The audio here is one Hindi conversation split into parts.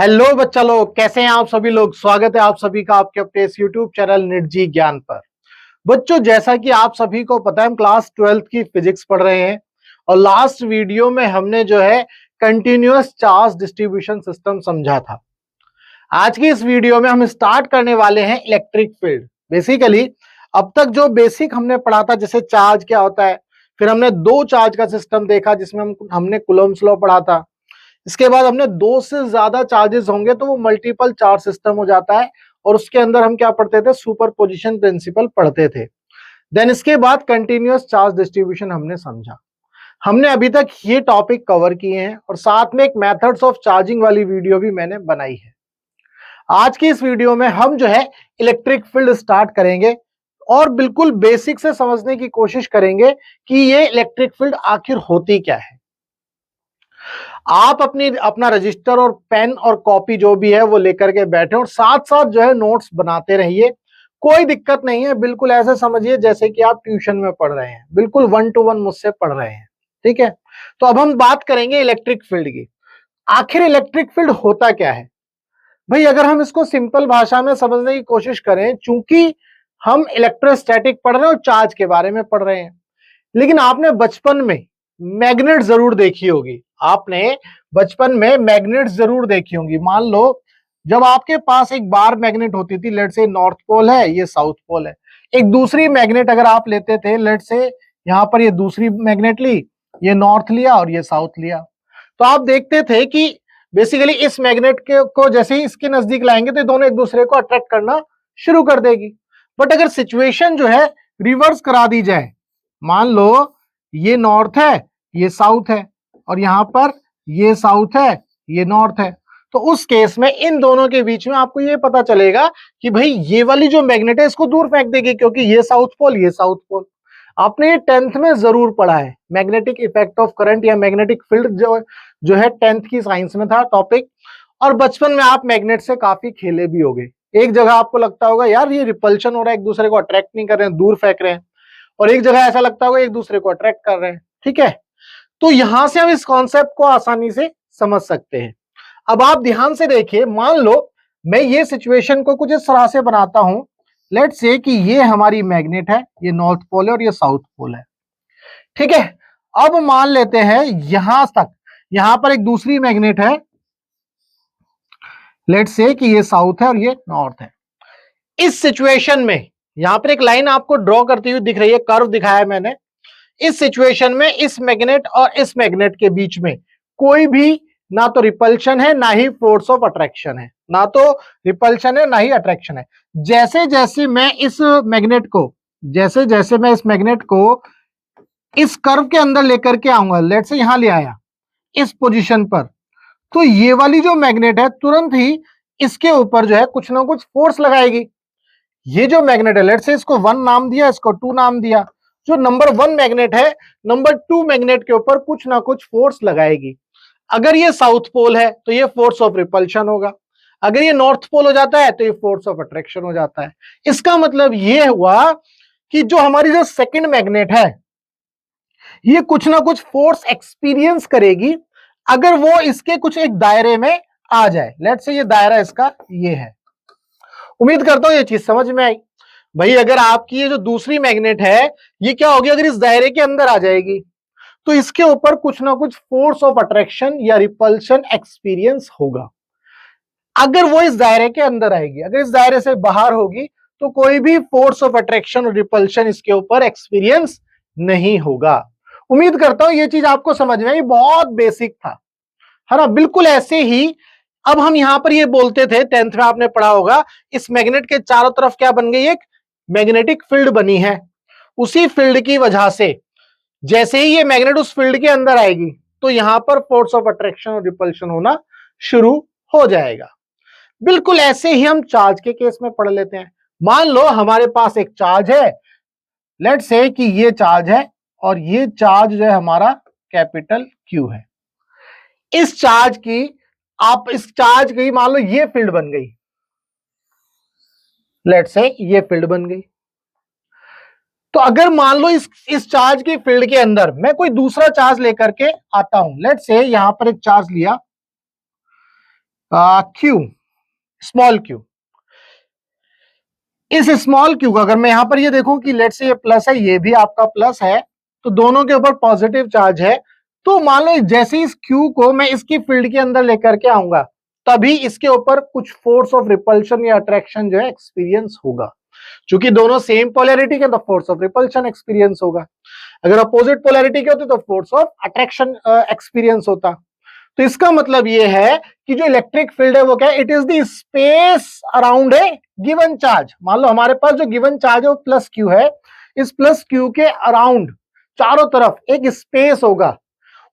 हेलो बच्चा लोग, कैसे हैं आप सभी लोग। स्वागत है आप सभी का आपके अपने इस यूट्यूब चैनल निटजी ज्ञान पर। बच्चों, जैसा कि आप सभी को पता है, हम क्लास 12th की फिजिक्स पढ़ रहे हैं और लास्ट वीडियो में हमने जो है कंटिन्यूअस चार्ज डिस्ट्रीब्यूशन सिस्टम समझा था। आज की इस वीडियो में हम स्टार्ट करने वाले हैं इलेक्ट्रिक फील्ड। बेसिकली अब तक जो बेसिक हमने पढ़ा था, जैसे चार्ज क्या होता है, फिर हमने दो चार्ज का सिस्टम देखा जिसमें हमने कूलम्ब्स लॉ पढ़ा था। इसके बाद हमने दो से ज्यादा चार्जेस होंगे तो वो मल्टीपल चार्ज सिस्टम हो जाता है और उसके अंदर हम क्या पढ़ते थे, सुपरपोजिशन प्रिंसिपल पढ़ते थे। देन इसके बाद कंटिन्यूअस चार्ज डिस्ट्रीब्यूशन हमने समझा। हमने अभी तक ये टॉपिक कवर किए हैं और साथ में एक मेथड्स ऑफ चार्जिंग वाली वीडियो भी मैंने बनाई है। आज की इस वीडियो में हम जो है इलेक्ट्रिक फील्ड स्टार्ट करेंगे और बिल्कुल बेसिक से समझने की कोशिश करेंगे कि ये इलेक्ट्रिक फील्ड आखिर होती क्या है। आप अपना रजिस्टर और पेन और कॉपी जो भी है वो लेकर के बैठे और साथ साथ जो है नोट्स बनाते रहिए। कोई दिक्कत नहीं है, बिल्कुल ऐसे समझिए जैसे कि आप ट्यूशन में पढ़ रहे हैं, बिल्कुल 1 to 1 मुझसे पढ़ रहे हैं। ठीक है, तो अब हम बात करेंगे इलेक्ट्रिक फील्ड की। आखिर इलेक्ट्रिक फील्ड होता क्या है भाई। अगर हम इसको सिंपल भाषा में समझने की कोशिश करें, चूंकि हम इलेक्ट्रोस्टैटिक पढ़ रहे हैं और चार्ज के बारे में पढ़ रहे हैं, लेकिन आपने बचपन में मैग्नेट जरूर देखी होगी। आपने बचपन में मैग्नेट जरूर देखी होंगी। मान लो जब आपके पास एक बार मैग्नेट होती थी, लेट से नॉर्थ पोल है, ये साउथ पोल है। एक दूसरी मैग्नेट अगर आप लेते थे, लेट से यहां पर ये दूसरी मैग्नेट ली, ये नॉर्थ लिया और ये साउथ लिया, तो आप देखते थे कि बेसिकली इस मैग्नेट के को जैसे ही इसके नजदीक लाएंगे तो ये दोनों एक दूसरे को अट्रैक्ट करना शुरू कर देगी। बट अगर सिचुएशन जो है रिवर्स करा दी जाए, मान लो ये नॉर्थ है, ये साउथ है और यहां पर ये साउथ है, ये नॉर्थ है, तो उस केस में इन दोनों के बीच में आपको ये पता चलेगा कि भाई ये वाली जो मैग्नेट है इसको दूर फेंक देगी, क्योंकि ये साउथ पोल, ये साउथ पोल। आपने ये 10th में जरूर पढ़ा है, मैग्नेटिक इफेक्ट ऑफ करंट या मैग्नेटिक फील्ड जो है 10th की साइंस में था टॉपिक। और बचपन में आप मैग्नेट से काफी खेले भी होंगे। एक जगह आपको लगता होगा यार ये रिपल्शन हो रहा है, एक दूसरे को अट्रैक्ट नहीं कर रहे हैं, दूर फेंक रहे हैं, और एक जगह ऐसा लगता होगा एक दूसरे को अट्रैक्ट कर रहे हैं। ठीक है, तो यहां से हम इस कॉन्सेप्ट को आसानी से समझ सकते हैं। अब आप ध्यान से देखिए, मान लो मैं ये सिचुएशन को कुछ इस तरह से बनाता हूं। लेट्स से कि ये हमारी मैग्नेट है, ये नॉर्थ पोल है और ये साउथ पोल है। ठीक है, अब मान लेते हैं यहां तक, यहां पर एक दूसरी मैग्नेट है, लेट्स से कि ये साउथ है और ये नॉर्थ है। इस सिचुएशन में यहां पर एक लाइन आपको ड्रॉ करती हुई दिख रही है, कर्व दिखाया है मैंने। इस सिचुएशन में इस मैग्नेट और इस मैग्नेट के बीच में कोई भी ना तो रिपल्शन है ना ही फोर्स ऑफ अट्रैक्शन है, ना तो रिपल्शन है ना ही अट्रैक्शन है। जैसे जैसे मैं इस मैग्नेट को जैसे जैसे मैं इस मैग्नेट को इस कर्व के अंदर लेकर के आऊंगा, लेट से यहां ले आया इस पोजीशन पर, तो ये वाली जो मैग्नेट है तुरंत ही इसके ऊपर जो है कुछ ना कुछ फोर्स लगाएगी। ये जो मैग्नेट है, लेट से इसको 1 नाम दिया, इसको 2 नाम दिया। जो नंबर 1 मैग्नेट है, नंबर 2 मैग्नेट के ऊपर कुछ ना कुछ फोर्स लगाएगी। अगर ये साउथ पोल है तो ये फोर्स ऑफ रिपल्शन होगा, अगर ये नॉर्थ पोल हो जाता है तो ये फोर्स ऑफ अट्रैक्शन हो जाता है। इसका मतलब ये हुआ कि जो हमारी जो सेकंड मैग्नेट है ये कुछ ना कुछ फोर्स एक्सपीरियंस करेगी अगर वो इसके कुछ एक दायरे में आ जाए। लेट्स से ये दायरा इसका ये है। उम्मीद करता हूं ये चीज समझ में आई। भाई अगर आपकी ये जो दूसरी मैग्नेट है ये क्या होगी, अगर इस दायरे के अंदर आ जाएगी तो इसके ऊपर कुछ ना कुछ फोर्स ऑफ अट्रैक्शन या रिपल्शन एक्सपीरियंस होगा। अगर वो इस दायरे के अंदर आएगी, अगर इस दायरे से बाहर होगी तो कोई भी फोर्स ऑफ अट्रैक्शन और रिपल्शन इसके ऊपर एक्सपीरियंस नहीं होगा। उम्मीद करता हूं ये चीज आपको समझ में आई, बहुत बेसिक था, है ना। बिल्कुल ऐसे ही अब हम यहां पर ये बोलते थे, 10th में आपने पढ़ा होगा, इस मैग्नेट के चारों तरफ क्या बन गई, एक मैग्नेटिक फील्ड बनी है। उसी फील्ड की वजह से जैसे ही ये मैग्नेट उस फील्ड के अंदर आएगी तो यहां पर फोर्स ऑफ अट्रैक्शन और रिपल्शन होना शुरू हो जाएगा। बिल्कुल ऐसे ही हम चार्ज के केस में पढ़ लेते हैं। मान लो हमारे पास एक चार्ज है, लेट्स से कि ये चार्ज है और ये चार्ज जो है हमारा कैपिटल क्यू है। इस चार्ज की मान लो ये फील्ड बन गई, लेट्स से ये फील्ड बन गई। तो अगर मान लो इस चार्ज की फील्ड के अंदर मैं कोई दूसरा चार्ज लेकर के आता हूं, लेट्स से यहां पर एक चार्ज लिया, क्यू, स्मॉल क्यू। इस स्मॉल क्यू का अगर मैं यहां पर ये देखूं कि लेट से ये प्लस है, ये भी आपका प्लस है, तो दोनों के ऊपर पॉजिटिव चार्ज है, तो मान लो जैसे इस क्यू को मैं इसकी फील्ड के अंदर लेकर के आऊंगा, तभी इसके ऊपर कुछ फोर्स ऑफ रिपल्शन या अट्रैक्शन जो है एक्सपीरियंस होगा। क्योंकि दोनों सेम पोलैरिटी के, तो फोर्स ऑफ रिपल्शन एक्सपीरियंस होगा। अगर अपोजिट पोलैरिटी के होते तो फोर्स ऑफ अट्रैक्शन एक्सपीरियंस होता। तो इसका मतलब ये है कि जो इलेक्ट्रिक फील्ड है वो क्या है, it is the space around a given charge. मान लो हमारे पास जो गिवन चार्ज है वो प्लस क्यू है, इस प्लस क्यू के अराउंड चारों तरफ एक स्पेस होगा।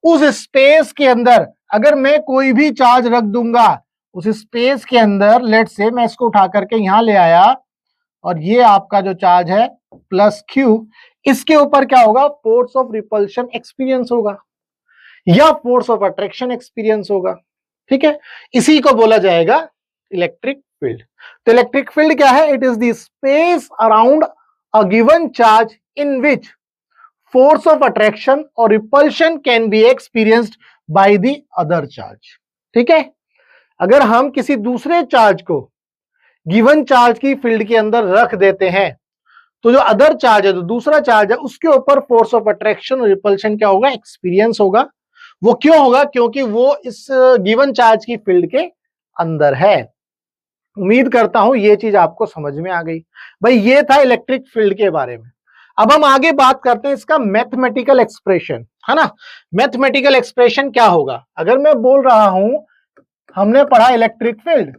उस स्पेस के अंदर अगर मैं कोई भी चार्ज रख दूंगा, उस स्पेस के अंदर लेट से मैं इसको उठा करके यहां ले आया, और ये आपका जो चार्ज है प्लस क्यू, इसके ऊपर क्या होगा, फोर्स ऑफ रिपल्शन एक्सपीरियंस होगा या फोर्स ऑफ अट्रैक्शन एक्सपीरियंस होगा। ठीक है, इसी को बोला जाएगा इलेक्ट्रिक फील्ड। तो इलेक्ट्रिक फील्ड क्या है, it is the space around a given charge in which force of attraction और repulsion can be experienced by the other charge. ठीक है, अगर हम किसी दूसरे चार्ज को गिवन चार्ज की फील्ड के अंदर रख देते हैं, तो जो अदर चार्ज है, जो दूसरा चार्ज है, उसके ऊपर फोर्स ऑफ अट्रैक्शन और रिपल्शन क्या होगा, एक्सपीरियंस होगा। वो क्यों होगा, क्योंकि वो इस गिवन चार्ज की फील्ड के अंदर है। उम्मीद करता हूं ये चीज आपको समझ में आ गई। भाई ये था इलेक्ट्रिक फील्ड के बारे में। अब हम आगे बात करते हैं इसका मैथमेटिकल एक्सप्रेशन, है ना। मैथमेटिकल एक्सप्रेशन क्या होगा, अगर मैं बोल रहा हूं, हमने पढ़ा इलेक्ट्रिक फील्ड,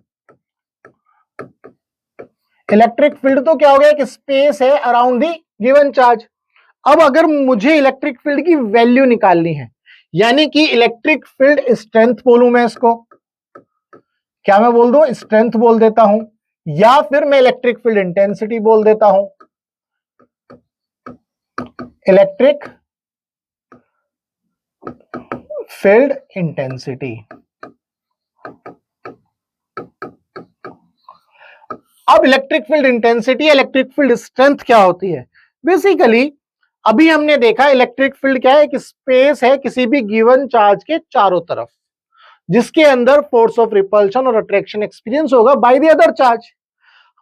इलेक्ट्रिक फील्ड तो क्या हो गया, एक स्पेस है अराउंड दी गिवन चार्ज। अब अगर मुझे इलेक्ट्रिक फील्ड की वैल्यू निकालनी है, यानी कि इलेक्ट्रिक फील्ड स्ट्रेंथ बोलूं मैं इसको, क्या मैं बोल दूं, स्ट्रेंथ बोल देता हूं, या फिर मैं इलेक्ट्रिक फील्ड इंटेंसिटी बोल देता हूं, इलेक्ट्रिक फील्ड इंटेंसिटी। अब electric field intensity, electric field strength क्या होती है, बेसिकली अभी हमने देखा इलेक्ट्रिक फील्ड क्या है, एक स्पेस है किसी भी गिवन चार्ज के चारों तरफ, जिसके अंदर फोर्स ऑफ रिपल्शन और अट्रैक्शन एक्सपीरियंस होगा बाय द अदर चार्ज।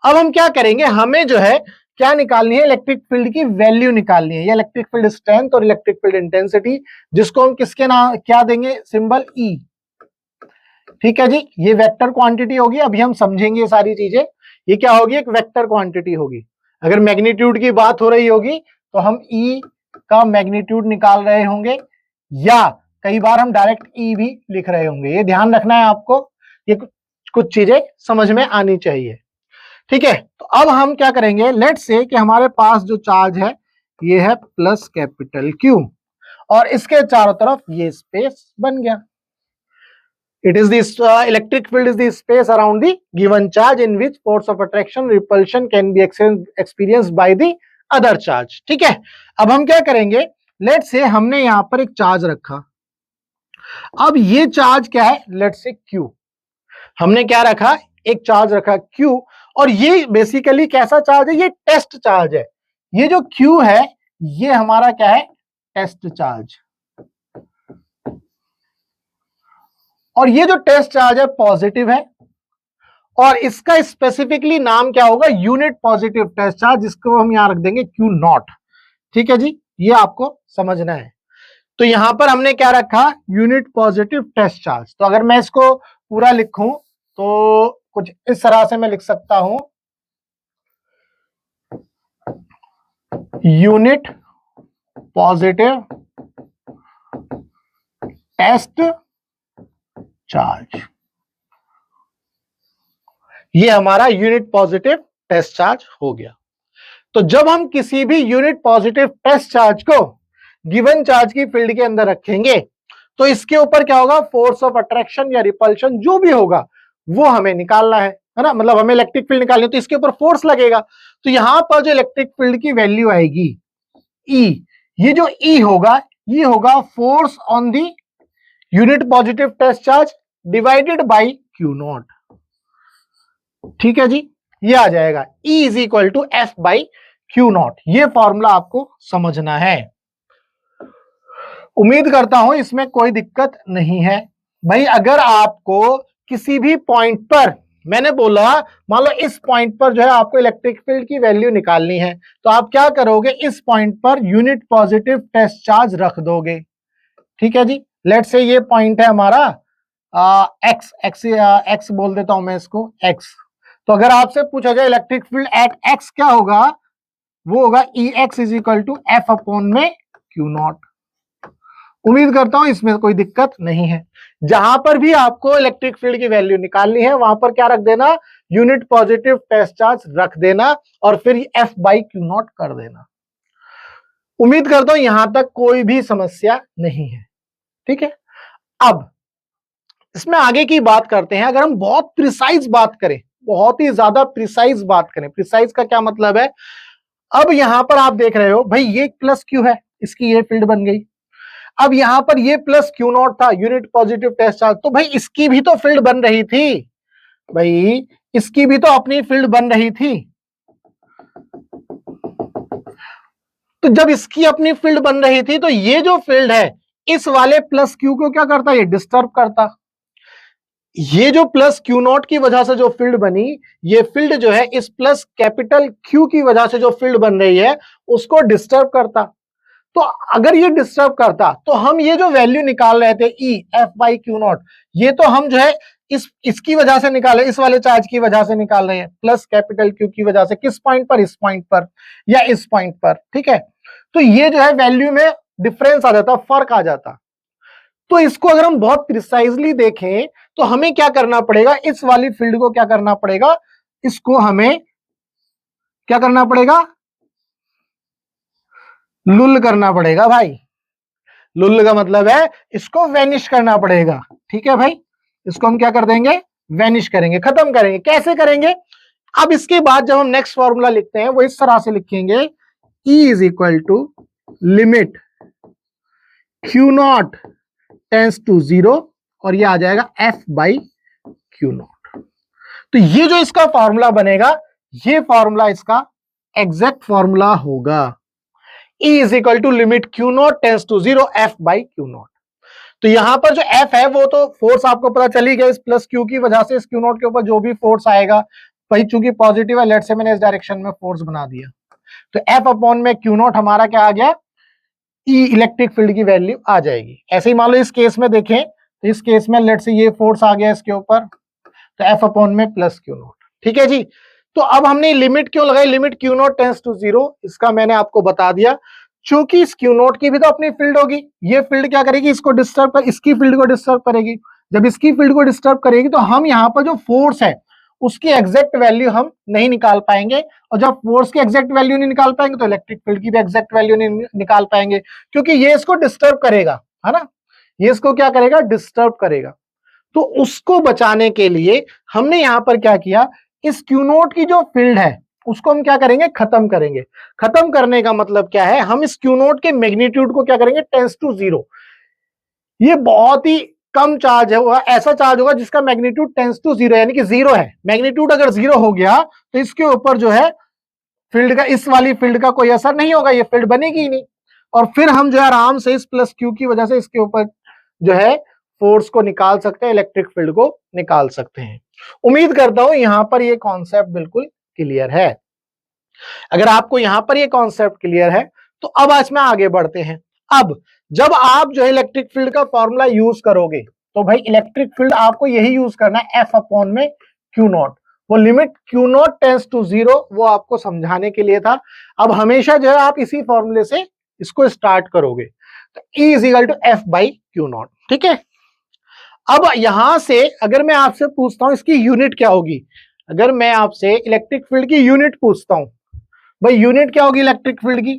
अब हम क्या करेंगे, हमें जो है क्या निकालनी है, इलेक्ट्रिक फील्ड की वैल्यू निकालनी है, या इलेक्ट्रिक फील्ड स्ट्रेंथ और इलेक्ट्रिक फील्ड इंटेंसिटी, जिसको हम किसके नाम क्या देंगे, सिंबल ई। ठीक है जी, ये वेक्टर क्वांटिटी होगी, अभी हम समझेंगे ये सारी चीजें। ये क्या होगी, एक वेक्टर क्वांटिटी होगी। अगर मैग्नीट्यूड की बात हो रही होगी तो हम ई का मैग्नीट्यूड निकाल रहे होंगे, या कई बार हम डायरेक्ट ई भी लिख रहे होंगे। ये ध्यान रखना है आपको, ये कुछ चीजें समझ में आनी चाहिए। ठीक है, तो अब हम क्या करेंगे, लेट्स से कि हमारे पास जो चार्ज है ये है प्लस कैपिटल क्यू, और इसके चारों तरफ ये स्पेस बन गया। It is this electric field is the space around the given charge in which force of attraction repulsion can be experienced by the other charge। ठीक है, अब हम क्या करेंगे, लेट्स से हमने यहां पर एक चार्ज रखा। अब ये चार्ज क्या है, लेट्स से Q, हमने क्या रखा, एक चार्ज रखा Q, और ये बेसिकली कैसा चार्ज है, ये टेस्ट चार्ज है। ये जो Q है ये हमारा क्या है, टेस्ट चार्ज, और ये जो टेस्ट चार्ज है पॉजिटिव है, और इसका स्पेसिफिकली नाम क्या होगा, यूनिट पॉजिटिव टेस्ट चार्ज, जिसको हम यहां रख देंगे Q नॉट। ठीक है जी, ये आपको समझना है। तो यहां पर हमने क्या रखा, यूनिट पॉजिटिव टेस्ट चार्ज। तो अगर मैं इसको पूरा लिखूं तो कुछ इस तरह से मैं लिख सकता हूं, यूनिट पॉजिटिव टेस्ट चार्ज, ये हमारा यूनिट पॉजिटिव टेस्ट चार्ज हो गया। तो जब हम किसी भी यूनिट पॉजिटिव टेस्ट चार्ज को गिवन चार्ज की फील्ड के अंदर रखेंगे, तो इसके ऊपर क्या होगा, फोर्स ऑफ अट्रैक्शन या रिपल्शन जो भी होगा वो हमें निकालना है ना, मतलब हमें इलेक्ट्रिक फील्ड निकालनी है, तो इसके ऊपर फोर्स लगेगा। तो यहां पर जो इलेक्ट्रिक फील्ड की वैल्यू आएगी E, ये जो E होगा, ये होगा force on the unit positive test charge divided by Q नॉट। ठीक है जी, ये आ जाएगा E is equal to F by q naught. ये फॉर्मूला आपको समझना है। उम्मीद करता हूं इसमें कोई दिक्कत नहीं है। भाई अगर आपको किसी भी पॉइंट पर, मैंने बोला मान लो इस पॉइंट पर जो है आपको इलेक्ट्रिक फील्ड की वैल्यू निकालनी है, तो आप क्या करोगे, इस point per unit positive test charge रख दोगे। ठीक है जी, लेट्स से ये पॉइंट है हमारा एक्स, एक्स बोल देता हूं मैं इसको एक्स। तो अगर आपसे पूछा जाए इलेक्ट्रिक फील्ड एट एक्स क्या होगा, वो होगा E X is equal to F upon में क्यू नॉट। उम्मीद करता हूं इसमें कोई दिक्कत नहीं है। जहां पर भी आपको इलेक्ट्रिक फील्ड की वैल्यू निकालनी है वहां पर क्या रख देना, यूनिट पॉजिटिव टेस्ट चार्ज रख देना और फिर एफ बाई क्यू नॉट कर देना। उम्मीद करता हूं यहां तक कोई भी समस्या नहीं है। ठीक है, अब इसमें आगे की बात करते हैं। अगर हम बहुत प्रिसाइज बात करें, बहुत ही ज्यादा प्रिसाइज बात करें, प्रिसाइज का क्या मतलब है, अब यहां पर आप देख रहे हो भाई ये प्लस क्यू है, इसकी ये फील्ड बन गई। अब यहां पर ये प्लस क्यू नॉट था, यूनिट पॉजिटिव टेस्ट चार्ज, तो भाई इसकी भी तो फील्ड बन रही थी, भाई इसकी भी तो अपनी फील्ड बन रही थी। तो जब इसकी अपनी फील्ड बन रही थी तो ये जो फील्ड है इस वाले प्लस क्यू को क्या करता, ये डिस्टर्ब करता। ये जो प्लस क्यू नॉट की वजह से जो फील्ड बनी, ये फील्ड जो है इस प्लस कैपिटल क्यू की वजह से जो फील्ड बन रही है उसको डिस्टर्ब करता। तो अगर ये डिस्टर्ब करता तो हम ये जो वैल्यू निकाल रहे थे E F by q naught, ये तो हम जो है इसकी वजह से निकाले, इस वाले चार्ज की वजह से निकाल रहे हैं, प्लस कैपिटल क्यू की वजह से। किस पॉइंट पर, इस पॉइंट पर या इस पॉइंट पर। ठीक है, तो ये जो है वैल्यू में डिफरेंस आ जाता, फर्क आ जाता। तो इसको अगर हम बहुत प्रिसाइजली देखें तो हमें क्या करना पड़ेगा, इस वाली फील्ड को क्या करना पड़ेगा, इसको हमें क्या करना पड़ेगा, लुल करना पड़ेगा भाई। लुल का मतलब है इसको वैनिश करना पड़ेगा। ठीक है भाई, इसको हम क्या कर देंगे, वैनिश करेंगे, खत्म करेंगे। कैसे करेंगे, अब इसके बाद जब हम नेक्स्ट फॉर्मूला लिखते हैं वो इस तरह से लिखेंगे, E is equal to limit q naught tends to 0 और ये आ जाएगा F बाई क्यू नॉट। तो ये जो इसका फॉर्मूला बनेगा, ये फॉर्मूला इसका एग्जैक्ट फॉर्मूला होगा। E is equal to limit q naught tends to 0 F by q naught. तो यहां पर जो F है वो तो फोर्स आपको पता चली गया, इस प्लस क्यू की वजह से इस क्यू नॉट के ऊपर जो भी फोर्स आएगा, भाई चूंकि पॉजिटिव है, लेट से मैंने इस डायरेक्शन में फोर्स बना दिया, तो F अपॉन में क्यू नॉट हमारा क्या आ गया, ई इलेक्ट्रिक फील्ड की वैल्यू आ जाएगी। ऐसे ही मान लो इस केस में देखें, तो इस केस में लेट से ये फोर्स आ गया इसके ऊपर, तो एफ अपॉन में प्लस क्यू नॉट। ठीक है जी, तो अब हमने लिमिट क्यों लगाई, limit q naught tends to 0, इसका मैंने आपको बता दिया, चूंकि इस क्यू नॉट की भी तो अपनी फील्ड होगी, ये फील्ड क्या करेगी, इसको डिस्टर्ब कर, इसकी फील्ड को डिस्टर्ब करेगी। जब इसकी फील्ड को डिस्टर्ब करेगी तो हम यहाँ पर जो फोर्स है उसकी एग्जैक्ट वैल्यू हम नहीं निकाल पाएंगे, और जब फोर्स की एग्जैक्ट वैल्यू नहीं निकाल पाएंगे तो इलेक्ट्रिक फील्ड की भी एग्जैक्ट वैल्यू नहीं निकाल पाएंगे, क्योंकि ये इसको डिस्टर्ब करेगा, है ना, ये इसको क्या करेगा, डिस्टर्ब करेगा। तो उसको बचाने के लिए हमने यहां पर क्या किया, इस क्यू नोट की जो फील्ड है उसको हम क्या करेंगे, खत्म करेंगे। खत्म करने का मतलब क्या है, हम इस क्यू नोट के मैग्नीट्यूड को क्या करेंगे, टेंस टू 0। ये बहुत ही कम चार्ज है, वो ऐसा चार्ज होगा जिसका मैग्नीट्यूड टेंस टू 0, यानी कि 0 है। मैग्नीट्यूड अगर 0 हो गया तो इसके ऊपर जो है फील्ड का, इस वाली फील्ड का कोई असर नहीं होगा, ये फील्ड बनेगी ही नहीं। और फिर हम जो है आराम से इस प्लस क्यू की वजह से इसके ऊपर जो है फोर्स को निकाल सकते हैं, इलेक्ट्रिक फील्ड को निकाल सकते हैं। उम्मीद करता हूं यहां पर ये कॉन्सेप्ट बिल्कुल क्लियर है। अगर आपको यहां पर ये कॉन्सेप्ट क्लियर है तो अब आज में आगे बढ़ते हैं। अब जब आप जो है इलेक्ट्रिक फील्ड का फॉर्मूला यूज करोगे तो भाई इलेक्ट्रिक फील्ड आपको यही यूज करना है, एफ अपॉन में क्यू नॉट। वो limit q naught tends to 0 वो आपको समझाने के लिए था। अब हमेशा जो है आप इसी फॉर्मूले से इसको स्टार्ट करोगे, तो E is equal to F by q naught. ठीक है, अब यहां से अगर मैं आपसे पूछता हूं इसकी यूनिट क्या होगी, अगर मैं आपसे इलेक्ट्रिक फील्ड की यूनिट पूछता हूं, भाई यूनिट क्या होगी इलेक्ट्रिक फील्ड की,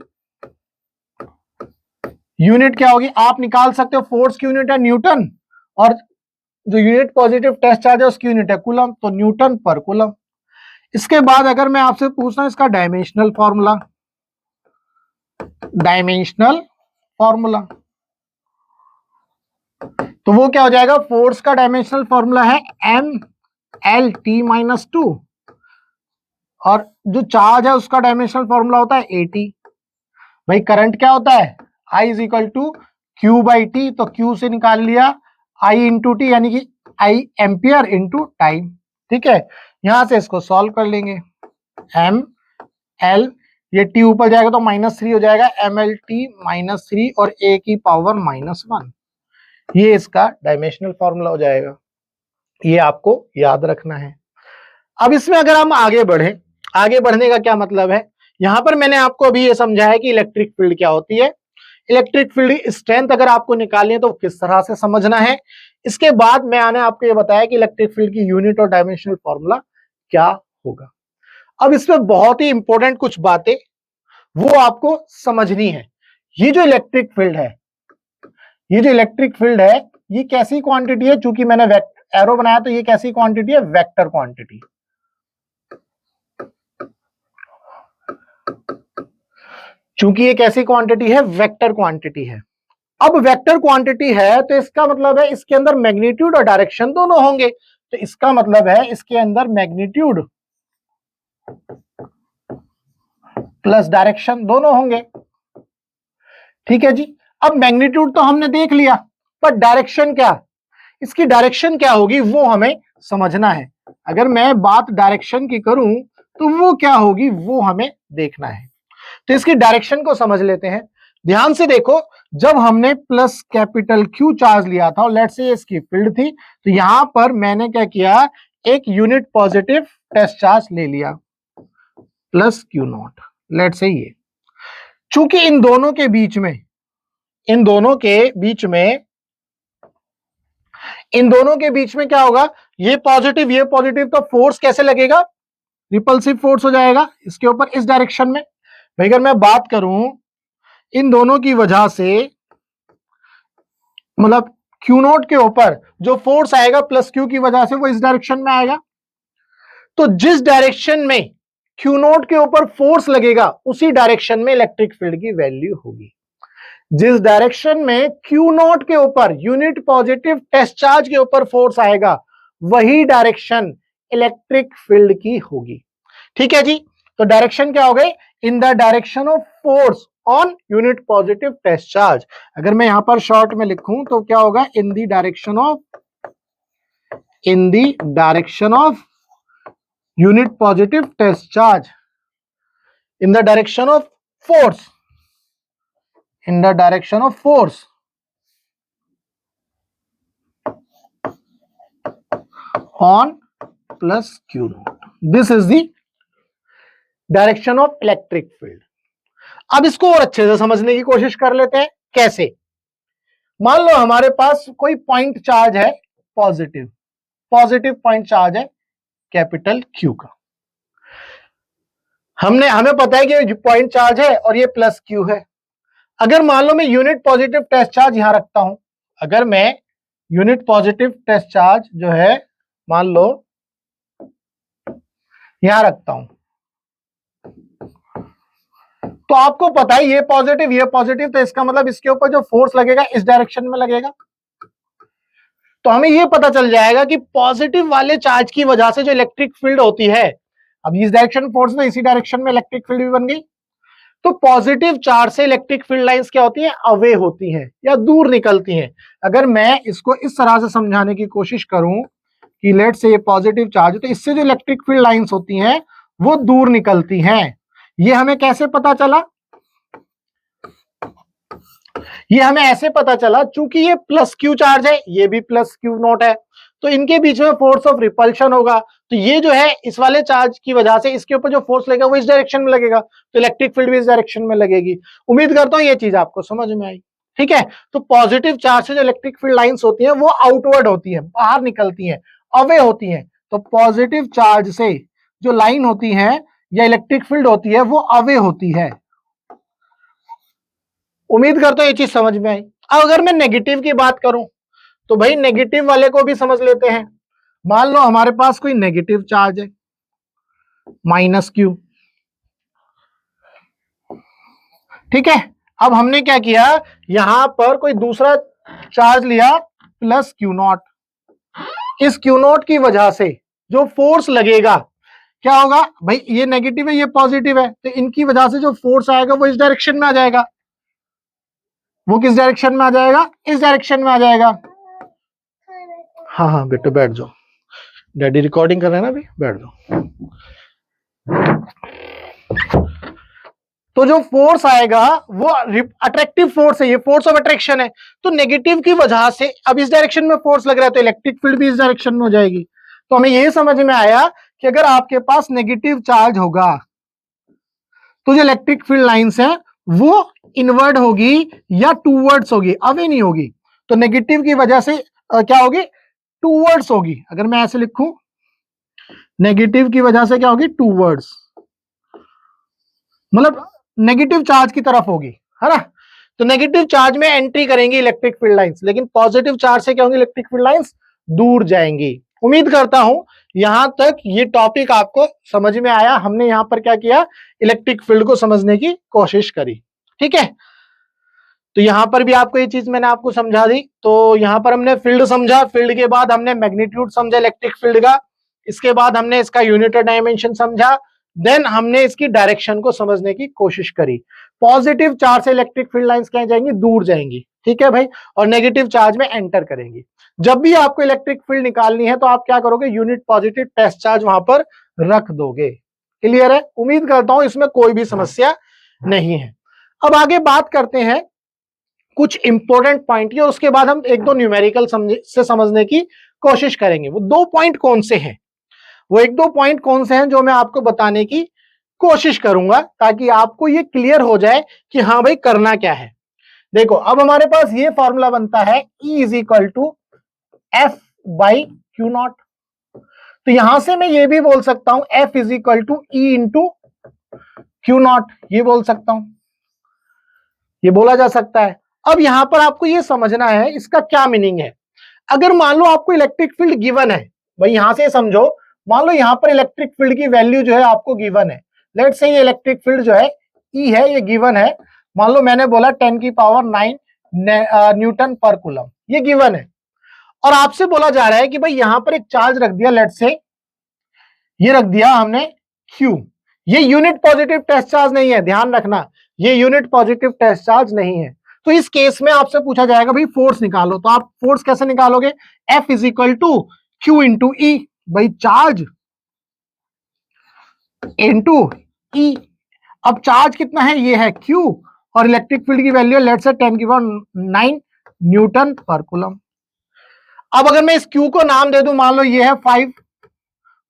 यूनिट क्या होगी, आप निकाल सकते हो। फोर्स की यूनिट है न्यूटन, और जो यूनिट पॉजिटिव टेस्ट चार्ज है उसकी यूनिट है कूलम, तो न्यूटन पर कूलम। इसके बाद अगर मैं आपसे पूछता हूं इसका डायमेंशनल फॉर्मूला, डायमेंशनल फॉर्मूला, तो वो क्या हो जाएगा, फोर्स का डायमेंशनल फॉर्मूला है एम एल टी माइनस 2, और जो चार्ज है उसका डायमेंशनल फॉर्मूला होता है एटी। भाई करंट क्या होता है, I is equal to Q by T, तो क्यू से निकाल लिया आई इंटू टी, यानी कि आई एम्पियर इंटू टाइम। ठीक है, यहां से इसको सॉल्व कर लेंगे। एम एल, ये टी ऊपर जाएगा तो -3 हो जाएगा, एम एल टी -3 और ए की पावर -1, ये इसका डायमेंशनल फॉर्मूला हो जाएगा। ये आपको याद रखना है। अब इसमें अगर हम आगे बढ़े, आगे बढ़ने का क्या मतलब है, यहां पर मैंने आपको अभी ये समझाया कि इलेक्ट्रिक फील्ड क्या होती है। इलेक्ट्रिक फील्ड स्ट्रेंथ अगर आपको निकालनी है तो किस तरह से समझना है। इसके बाद मैंने आपको ये बताया कि इलेक्ट्रिक फील्ड की यूनिट और डायमेंशनल फॉर्मूला क्या होगा। अब इसमें बहुत ही इंपॉर्टेंट कुछ बातें वो आपको समझनी है। ये जो इलेक्ट्रिक फील्ड है, ये जो इलेक्ट्रिक फील्ड है, ये कैसी क्वांटिटी है, चूंकि मैंने एरो बनाया तो ये कैसी क्वांटिटी है, वेक्टर क्वांटिटी। चूंकि ये कैसी क्वांटिटी है, वेक्टर क्वांटिटी है। अब वेक्टर क्वांटिटी है तो इसका मतलब है इसके अंदर मैग्नीट्यूड और डायरेक्शन दोनों होंगे। तो इसका मतलब है इसके अंदर मैग्नीट्यूड प्लस डायरेक्शन दोनों होंगे। ठीक है जी। अब मैग्नीट्यूड तो हमने देख लिया, पर डायरेक्शन क्या, इसकी डायरेक्शन क्या होगी वो हमें समझना है। अगर मैं बात डायरेक्शन की करूं तो वो क्या होगी वो हमें देखना है। तो इसकी डायरेक्शन को समझ लेते हैं। ध्यान से देखो, जब हमने प्लस कैपिटल क्यू चार्ज लिया था और लेट्स से इसकी फील्ड थी, तो यहां पर मैंने क्या किया, एक यूनिट पॉजिटिव टेस्ट चार्ज ले लिया plus q not. Let's say ये, चूंकि इन दोनों के बीच में, इन दोनों के बीच में, इन दोनों के बीच में क्या होगा, ये पॉजिटिव, तो फोर्स कैसे लगेगा, रिपल्सिव फोर्स हो जाएगा इसके ऊपर इस डायरेक्शन में। भाई अगर मैं बात करूं इन दोनों की वजह से, मतलब क्यू नॉट के ऊपर जो फोर्स आएगा प्लस क्यू की वजह से वो इस डायरेक्शन में आएगा। तो जिस डायरेक्शन में क्यू नॉट के ऊपर फोर्स लगेगा उसी डायरेक्शन में इलेक्ट्रिक फील्ड की वैल्यू होगी। जिस डायरेक्शन में क्यू नॉट के ऊपर यूनिट पॉजिटिव टेस्ट चार्ज के ऊपर फोर्स आएगा वही डायरेक्शन इलेक्ट्रिक फील्ड की होगी। ठीक है जी। तो डायरेक्शन क्या हो गई, in the direction of force on unit positive test charge. अगर मैं यहां पर शॉर्ट में लिखूं तो क्या होगा, in the direction of unit positive test charge, in the direction of force, in the direction of force on plus q naught. This is the direction of electric field. अब इसको और अच्छे से समझने की कोशिश कर लेते हैं। कैसे, मान लो हमारे पास कोई पॉइंट चार्ज है, पॉजिटिव पॉइंट चार्ज है कैपिटल क्यू का। हमें पता है कि ये पॉइंट चार्ज है और ये प्लस क्यू है। अगर मान लो मैं यूनिट पॉजिटिव टेस्ट चार्ज यहां रखता हूं, अगर मैं यूनिट पॉजिटिव टेस्ट चार्ज जो है मान लो यहां रखता हूं, तो आपको पता है ये पॉजिटिव, तो इसका मतलब इसके ऊपर जो फोर्स लगेगा इस डायरेक्शन में लगेगा। तो हमें ये पता चल जाएगा कि पॉजिटिव वाले चार्ज की वजह से जो इलेक्ट्रिक फील्ड होती है, अब इस डायरेक्शन फोर्स में इसी डायरेक्शन में इलेक्ट्रिक फील्ड भी बन गई। तो पॉजिटिव चार्ज से इलेक्ट्रिक फील्ड लाइंस क्या होती हैं, अवे होती हैं या दूर निकलती हैं। अगर मैं इसको इस तरह से समझाने की कोशिश करूं कि लेट से ये पॉजिटिव चार्ज है, तो इससे जो इलेक्ट्रिक फील्ड लाइंस होती हैं वो दूर निकलती हैं। ये हमें कैसे पता चला, ये हमें ऐसे पता चला चूंकि ये प्लस क्यू चार्ज है, ये भी प्लस क्यू नॉट है, तो इनके बीच में फोर्स ऑफ रिपल्शन होगा। तो ये जो है इस वाले चार्ज की वजह से इसके ऊपर जो फोर्स लगेगा वो इस डायरेक्शन में लगेगा, तो इलेक्ट्रिक फील्ड भी इस डायरेक्शन में लगेगी। उम्मीद करता हूं ये चीज आपको समझ में आई। ठीक है, तो पॉजिटिव चार्ज से जो इलेक्ट्रिक फील्ड लाइंस होती हैं वो आउटवर्ड होती है, बाहर निकलती हैं, अवे होती हैं। तो पॉजिटिव चार्ज से जो लाइन होती है या इलेक्ट्रिक फील्ड होती है वो अवे होती है। उम्मीद करता हूं ये चीज समझ में आई। अब अगर मैं नेगेटिव की बात करूं तो भाई नेगेटिव वाले को भी समझ लेते हैं। मान लो हमारे पास कोई नेगेटिव चार्ज है माइनस क्यू। ठीक है, अब हमने क्या किया, यहां पर कोई दूसरा चार्ज लिया प्लस क्यू नॉट। इस क्यू नॉट की वजह से जो फोर्स लगेगा क्या होगा, भाई ये नेगेटिव है ये पॉजिटिव है, तो इनकी वजह से जो फोर्स आएगा वो इस डायरेक्शन में आ जाएगा। वो किस डायरेक्शन में आ जाएगा, इस डायरेक्शन में आ जाएगा। हाँ हाँ बेटे बैठ जाओ, डैडी रिकॉर्डिंग कर रहे हैं ना अभी, बैठ जाओ। तो जो फोर्स आएगा वो अट्रैक्टिव फोर्स है, ये फोर्स ऑफ अट्रैक्शन है। तो नेगेटिव की वजह से अब इस डायरेक्शन में फोर्स लग रहा है तो इलेक्ट्रिक फील्ड भी इस डायरेक्शन में हो जाएगी। तो हमें ये समझ में आया कि अगर आपके पास नेगेटिव चार्ज होगा तो जो इलेक्ट्रिक फील्ड लाइंस है वो इनवर्ड होगी या टूवर्ड्स होगी, अवे नहीं होगी। तो नेगेटिव की वजह से क्या होगी, टूवर्ड्स होगी। अगर मैं ऐसे लिखूं, नेगेटिव की वजह से क्या होगी, टूवर्ड्स, मतलब नेगेटिव चार्ज की तरफ होगी, है ना। तो नेगेटिव चार्ज में एंट्री करेंगी इलेक्ट्रिक फील्ड लाइंस, लेकिन पॉजिटिव चार्ज से क्या होंगी, इलेक्ट्रिक फील्ड लाइंस दूर जाएंगी। उम्मीद करता हूं यहां तक ये टॉपिक आपको समझ में आया। हमने यहां पर क्या किया, इलेक्ट्रिक फील्ड को समझने की कोशिश करी, ठीक है। तो यहां पर भी आपको ये चीज मैंने आपको समझा दी। तो यहां पर हमने फील्ड समझा, फील्ड के बाद हमने मैग्नीट्यूड समझा इलेक्ट्रिक फील्ड का, इसके बाद हमने इसका यूनिट और डायमेंशन समझा, देन हमने इसकी डायरेक्शन को समझने की कोशिश करी। पॉजिटिव चार्ज से इलेक्ट्रिक फील्ड लाइंस क्या जाएंगी, दूर जाएंगी, ठीक है भाई, और नेगेटिव चार्ज में एंटर करेंगी। जब भी आपको इलेक्ट्रिक फील्ड निकालनी है तो आप क्या करोगे, यूनिट पॉजिटिव टेस्ट चार्ज वहां पर रख दोगे। क्लियर है, उम्मीद करता हूं इसमें कोई भी समस्या नहीं है। अब आगे बात करते हैं कुछ इंपॉर्टेंट पॉइंट की, उसके बाद हम एक दो न्यूमेरिकल से समझने की कोशिश करेंगे। वो दो पॉइंट कौन से हैं, वो एक दो पॉइंट कौन से हैं जो मैं आपको बताने की कोशिश करूंगा ताकि आपको ये क्लियर हो जाए कि हाँ भाई करना क्या है। देखो अब हमारे पास ये फॉर्मूला बनता है E is equal to F by q naught. तो यहां से मैं ये भी बोल सकता हूं F is equal to E into q naught, ये बोल सकता हूं, ये बोला जा सकता है। अब यहां पर आपको ये समझना है इसका क्या मीनिंग है। अगर मान लो आपको इलेक्ट्रिक फील्ड गिवन है, भाई यहां से समझो, मान लो यहां पर इलेक्ट्रिक फील्ड की वैल्यू जो है आपको गिवन है, लेट्स से ये इलेक्ट्रिक फील्ड जो है E है, ये गिवन है। मान लो मैंने बोला 10 की पावर 9 न्यूटन पर कूलम, ये गिवन है। और आपसे बोला जा रहा है कि भाई यहां पर एक चार्ज रख दिया, लेट्स से ये रख दिया हमने Q, ये यूनिट पॉजिटिव टेस्ट चार्ज नहीं है, ध्यान रखना, ये यूनिट पॉजिटिव टेस्ट चार्ज नहीं है। तो इस केस में आपसे पूछा जाएगा भाई फोर्स निकालो, तो आप फोर्स कैसे निकालोगे, F is equal to Q into E, भाई चार्ज इंटू ई। अब चार्ज कितना है, ये है Q, और इलेक्ट्रिक फील्ड की वैल्यू लेट्स से 10 की पावर 9 न्यूटन पर कूलम। अब अगर मैं इस Q को नाम दे दूं, मान लो ये है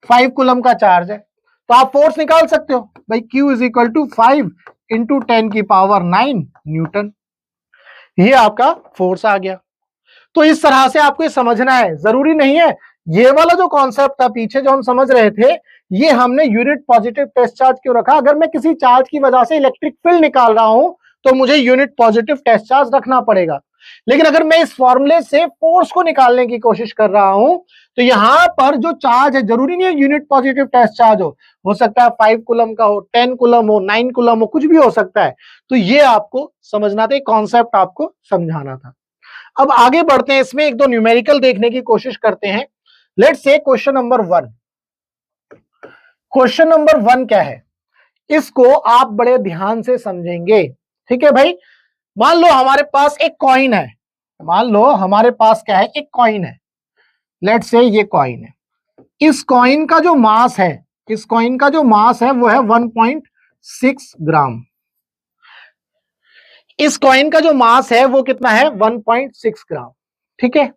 5 कूलम का चार्ज है, तो आप फोर्स निकाल सकते हो भाई, Q is equal to 5 into 10 की पावर 9 न्यूटन, ये आपका फोर्स आ गया। तो इस तरह से आपको ये समझना है, जरूरी नहीं है ये वाला जो कॉन्सेप्ट था पीछे जो हम समझ रहे थे, ये हमने यूनिट पॉजिटिव टेस्ट चार्ज क्यों रखा। अगर मैं किसी चार्ज की वजह से इलेक्ट्रिक फील्ड निकाल रहा हूं तो मुझे यूनिट पॉजिटिव टेस्ट चार्ज रखना पड़ेगा। लेकिन अगर मैं इस फॉर्मूले से फोर्स को निकालने की कोशिश कर रहा हूं तो यहां पर जो चार्ज है जरूरी नहीं है यूनिट पॉजिटिव टेस्ट चार्ज हो सकता है 5 कूलम का हो, 10 कूलम हो, 9 कूलम हो, कुछ भी हो सकता है। तो ये आपको समझना था, कॉन्सेप्ट आपको समझाना था। अब आगे बढ़ते हैं, इसमें एक दो न्यूमेरिकल देखने की कोशिश करते हैं। Let's say question number 1, question number 1 क्या है, इसको आप बड़े ध्यान से समझेंगे, ठीक है भाई। मान लो हमारे पास एक कॉइन है, मान लो हमारे पास क्या है, एक कॉइन है, लेट्स से ये कॉइन है। इस कॉइन का जो मास है, इस कॉइन का जो मास है वो है 1.6 ग्राम। इस कॉइन का जो मास है वो कितना है, 1.6 ग्राम, ठीक है।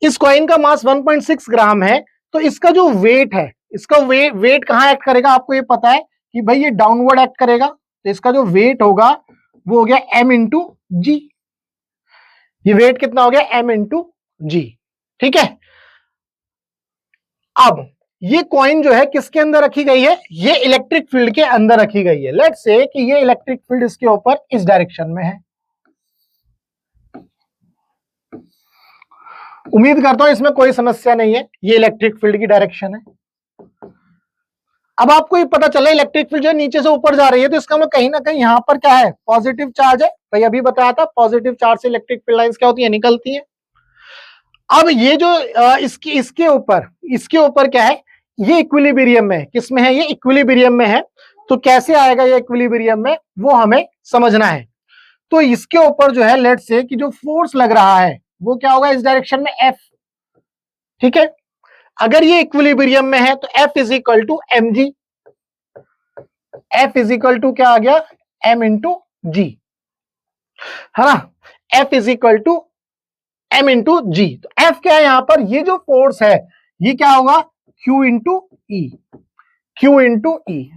इस कॉइन का मास 1.6 ग्राम है, तो इसका जो वेट है, इसका वेट कहां एक्ट करेगा, आपको ये पता है कि भाई ये डाउनवर्ड एक्ट करेगा, तो इसका जो वेट होगा वो हो गया m इंटू जी। ये वेट कितना हो गया, m इंटू जी, ठीक है। अब ये कॉइन जो है किसके अंदर रखी गई है, ये इलेक्ट्रिक फील्ड के अंदर रखी गई है। लेट्स से कि ये इलेक्ट्रिक फील्ड इसके ऊपर इस डायरेक्शन में है। उम्मीद करता हूं इसमें कोई समस्या नहीं है, ये इलेक्ट्रिक फील्ड की डायरेक्शन है। अब आपको ये पता चला इलेक्ट्रिक फील्ड जो है नीचे से ऊपर जा रही है, तो इसका मतलब कहीं ना कहीं यहां पर क्या है, पॉजिटिव चार्ज है। भाई अभी बताया था पॉजिटिव चार्ज से इलेक्ट्रिक फील्ड लाइंस क्या होती है, निकलती है। अब ये जो इसके ऊपर क्या है, ये इक्विलिब्रियम में है, किसमें है, ये इक्विलिब्रियम में है। तो कैसे आएगा ये इक्विलिब्रियम में, वो हमें समझना है। तो इसके ऊपर जो है लेट्स से कि जो फोर्स लग रहा है वो क्या होगा, इस डायरेक्शन में F, ठीक है, अगर ये इक्विलिब्रियम में है तो F is equal to M G, F is equal to क्या आ गया, M इंटू जी, है ना, F is equal to M into G. तो F क्या है यहां पर, ये जो फोर्स है ये क्या होगा, Q into E, Q into E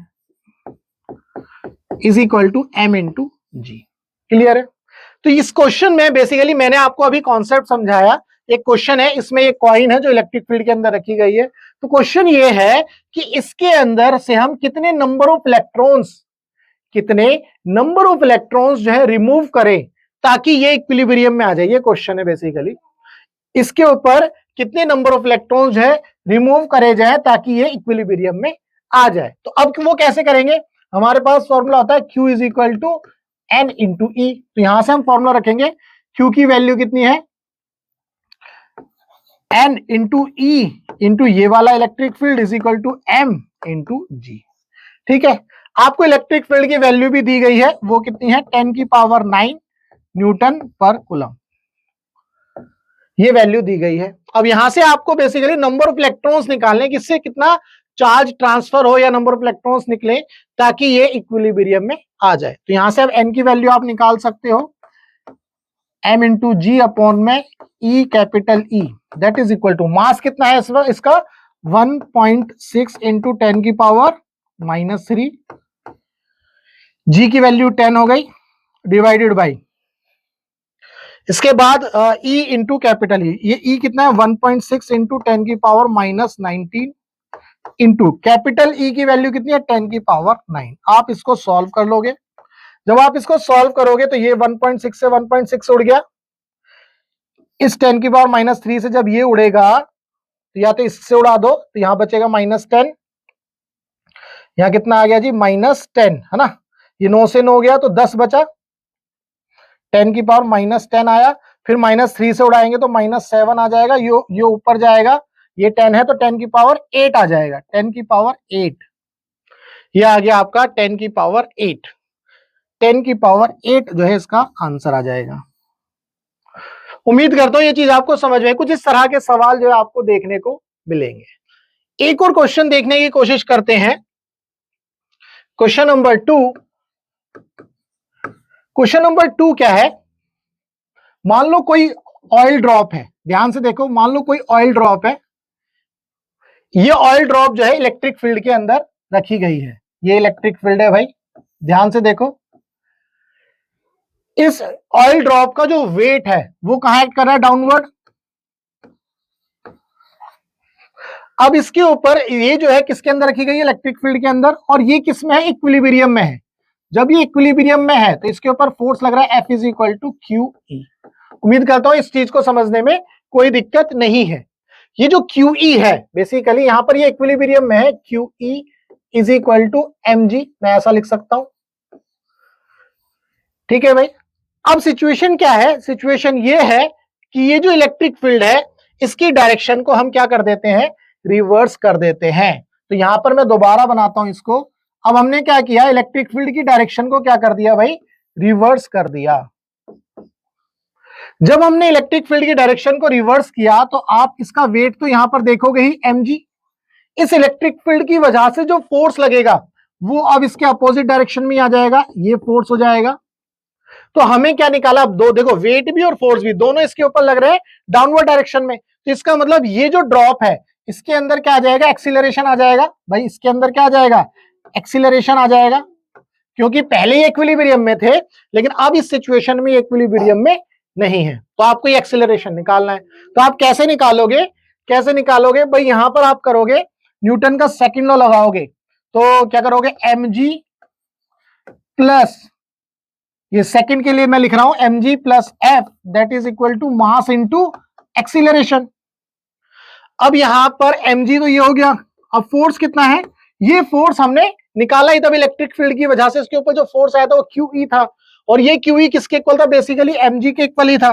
is equal to M into g. Clear है? तो इस क्वेश्चन में बेसिकली मैंने आपको अभी कॉन्सेप्ट समझाया। एक क्वेश्चन है, इसमें एक कॉइन है जो इलेक्ट्रिक फील्ड के अंदर रखी गई है। तो क्वेश्चन ये है कि इसके अंदर से हम कितने नंबर ऑफ इलेक्ट्रॉन्स जो है रिमूव करें ताकि ये इक्विलिब्रियम में आ जाए। ये क्वेश्चन है बेसिकली, इसके ऊपर कितने नंबर ऑफ इलेक्ट्रॉन्स जो है रिमूव करे जाए ताकि ये इक्विलिब्रियम में आ जाए। तो अब वो कैसे करेंगे, हमारे पास फॉर्मूला होता है Q is equal to N into E. तो यहां से हम फॉर्मूला रखेंगे, Q की वैल्यू कितनी है, N इंटू ई इंटू ये वाला electric field is equal to M into G. ठीक है, आपको इलेक्ट्रिक फील्ड की वैल्यू भी दी गई है, वो कितनी है, 10 की पावर 9 न्यूटन पर कूलम, ये वैल्यू दी गई है। अब यहां से आपको बेसिकली नंबर ऑफ इलेक्ट्रॉन्स निकालने, किससे कितना चार्ज ट्रांसफर हो या नंबर ऑफ इलेक्ट्रॉन्स निकले ताकि ये इक्विलिब्रियम में आ जाए। तो यहां से अब N की वैल्यू आप निकाल सकते हो, M इंटू जी अपॉन में E capital E, that is equal to mass कितना है इसका 1.6 इंटू 10 की पावर -3, G की वैल्यू 10 हो गई, डिवाइडेड बाई, इसके बाद E इंटू कैपिटल E, ये E कितना है 1.6 इंटू 10 की पावर -19 इंटू कैपिटल E की वैल्यू कितनी है 10 की पावर 9। आप इसको सॉल्व कर लोगे, जब आप इसको सॉल्व करोगे तो ये 1.6 से 1.6 उड़ गया, इस 10 की पावर -3 से जब ये उड़ेगा तो या तो इससे उड़ा दो तो यहां बचेगा -10, यहां कितना आ गया जी -10, है ना, ये 9 से 9 गया तो 10 बचा, 10 की पावर -10 आया, फिर -3 से उड़ाएंगे तो -7 आ जाएगा, ये ऊपर जाएगा, ये 10 है तो 10 की पावर 8 आ जाएगा, 10 की पावर 8, ये आ गया आपका 10 की पावर 8, 10 की पावर 8 जो है इसका आंसर आ जाएगा। उम्मीद करता हूं ये चीज आपको समझ में, कुछ इस तरह के सवाल जो है आपको देखने को मिलेंगे। एक और क्वेश्चन देखने की कोशिश करते हैं, क्वेश्चन नंबर 2। क्वेश्चन नंबर 2 क्या है, मान लो कोई ऑयल ड्रॉप है, ध्यान से देखो, मान लो कोई ऑयल ड्रॉप है, ये ऑयल ड्रॉप जो है इलेक्ट्रिक फील्ड के अंदर रखी गई है, ये इलेक्ट्रिक फील्ड है भाई, ध्यान से देखो, इस ऑयल ड्रॉप का जो वेट है वो कहां एक्ट कर रहा है, डाउनवर्ड। अब इसके ऊपर ये जो है किसके अंदर रखी गई है, इलेक्ट्रिक फील्ड के अंदर, और ये किस में है, इक्विलिब्रियम में है। जब ये इक्विलिब्रियम में है तो इसके ऊपर फोर्स लग रहा है F is equal to q E. उम्मीद करता हूं इस चीज को समझने में कोई दिक्कत नहीं है। ये जो क्यू ई है बेसिकली यहां पर ये इक्विलिब्रियम में है, q E is equal to M g, मैं ऐसा लिख सकता हूं। ठीक है भाई, अब सिचुएशन क्या है, सिचुएशन ये है कि ये जो इलेक्ट्रिक फील्ड है इसकी डायरेक्शन को हम क्या कर देते हैं, रिवर्स कर देते हैं। तो यहां पर मैं दोबारा बनाता हूं इसको। अब हमने क्या किया, इलेक्ट्रिक फील्ड की डायरेक्शन को क्या कर दिया भाई, रिवर्स कर दिया। जब हमने इलेक्ट्रिक फील्ड की डायरेक्शन को रिवर्स किया तो आप इसका वेट तो यहां पर देखोगे ही mg, इस इलेक्ट्रिक फील्ड की वजह से जो फोर्स लगेगा वो अब इसके अपोजिट डायरेक्शन में आ जाएगा, ये फोर्स हो जाएगा। तो हमें क्या निकाला, अब दो देखो, वेट भी और फोर्स भी दोनों इसके ऊपर लग रहे हैं डाउनवर्ड डायरेक्शन में। तो इसका मतलब ये जो ड्रॉप है इसके अंदर क्या आ जाएगा, एक्सीलरेशन आ जाएगा भाई, इसके अंदर क्या आ जाएगा, एक्सीलरेशन आ जाएगा, क्योंकि पहले ही इक्विलिब्रियम में थे लेकिन अब इस सिचुएशन में इक्विलिब्रियम में नहीं है, तो आपको ये एक्सीलरेशन निकालना है। तो आप कैसे निकालोगे, कैसे निकालोगे भाई, यहां पर आप करोगे न्यूटन का सेकंड लॉ लगाओगे, तो क्या करोगे, mg प्लस, ये सेकंड के लिए मैं लिख रहा हूं, mg plus f that is equal to mass into acceleration. अब यहां पर mg तो ये हो गया, अब फोर्स कितना है, ये फोर्स हमने निकाला ही तब इलेक्ट्रिक फील्ड की वजह से, इसके ऊपर जो फोर्स आया था वो QE था, और ये QE किसके इक्वल था, बेसिकली mg के इक्वल ही था,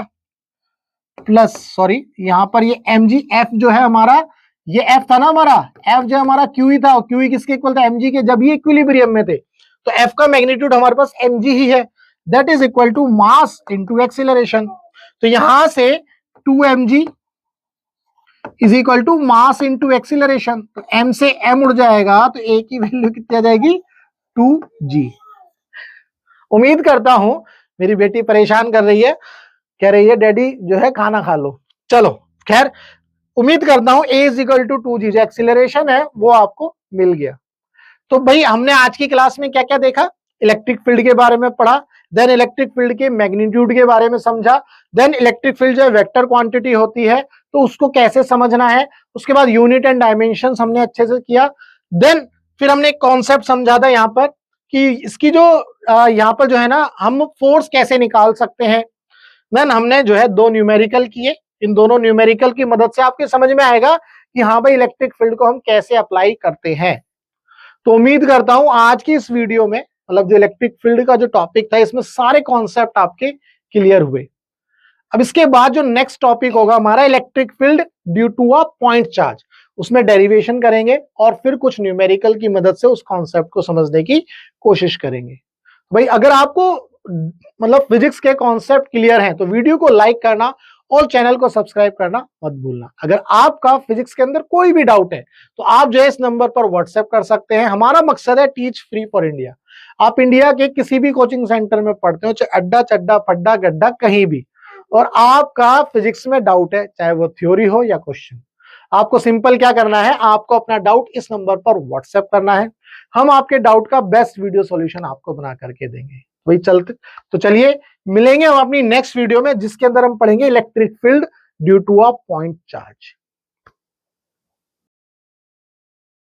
प्लस सॉरी यहां पर ये mg f जो है हमारा, ये f था ना हमारा, f जो हमारा QE था, और QE किसके इक्वल था, mg के। जब ये इक्विलिब्रियम में थे तो f का मैग्नीट्यूड हमारे पास mg ही है, that is equal to mass into acceleration. तो यहां से 2mg is equal to mass into acceleration. तो m से m उड़ जाएगा तो a की वैल्यू कितनी आ जाएगी 2g। उम्मीद करता हूं मेरी बेटी परेशान कर रही है, कह रही है डैडी जो है खाना खा लो। चलो खैर, उम्मीद करता हूं a is equal to 2g जो एक्सीलरेशन है वो आपको मिल गया। तो भाई हमने आज की क्लास में क्या क्या देखा, इलेक्ट्रिक फील्ड के बारे में पढ़ा, देन इलेक्ट्रिक फील्ड के मैग्नीट्यूड के बारे में समझा, देन इलेक्ट्रिक फील्ड जो वेक्टर क्वांटिटी होती है तो उसको कैसे समझना है, उसके बाद यूनिट एंड डायमेंशन हमने अच्छे से किया। देन फिर हमने एक कॉन्सेप्ट समझा था यहाँ पर कि इसकी जो यहाँ पर जो है ना हम फोर्स कैसे निकाल सकते हैं। देन हमने जो है 2 न्यूमेरिकल किए, इन दोनों न्यूमेरिकल की मदद से आपके समझ में आएगा कि हाँ भाई इलेक्ट्रिक फील्ड को हम कैसे अप्लाई करते हैं। तो उम्मीद करता हूं आज की इस वीडियो में मतलब जो इलेक्ट्रिक फील्ड का जो टॉपिक था इसमें सारे कॉन्सेप्ट आपके क्लियर हुए। अब इसके बाद जो नेक्स्ट टॉपिक होगा हमारा electric field due to a point charge, उसमें डेरिवेशन करेंगे और फिर कुछ न्यूमेरिकल की मदद से उस कॉन्सेप्ट को समझने की कोशिश करेंगे। भाई अगर आपको मतलब फिजिक्स के कॉन्सेप्ट क्लियर हैं तो वीडियो को लाइक करना और चैनल को सब्सक्राइब करना मत भूलना। अगर आपका फिजिक्स के अंदर कोई भी डाउट है तो आप जो है इस नंबर पर व्हाट्सएप कर सकते हैं। हमारा मकसद है टीच फ्री फॉर इंडिया। आप इंडिया के किसी भी कोचिंग सेंटर में पढ़ते हो, चाहे अड्डा चड्डा फड्डा गड्ढा कहीं भी, और आपका फिजिक्स में डाउट है चाहे वो थ्योरी हो या क्वेश्चन, आपको सिंपल क्या करना है, आपको अपना डाउट इस नंबर पर व्हाट्सएप करना है। हम आपके डाउट का बेस्ट वीडियो सॉल्यूशन आपको बना करके देंगे। वही चलते तो चलिए मिलेंगे हम अपनी नेक्स्ट वीडियो में जिसके अंदर हम पढ़ेंगे electric field due to a point charge.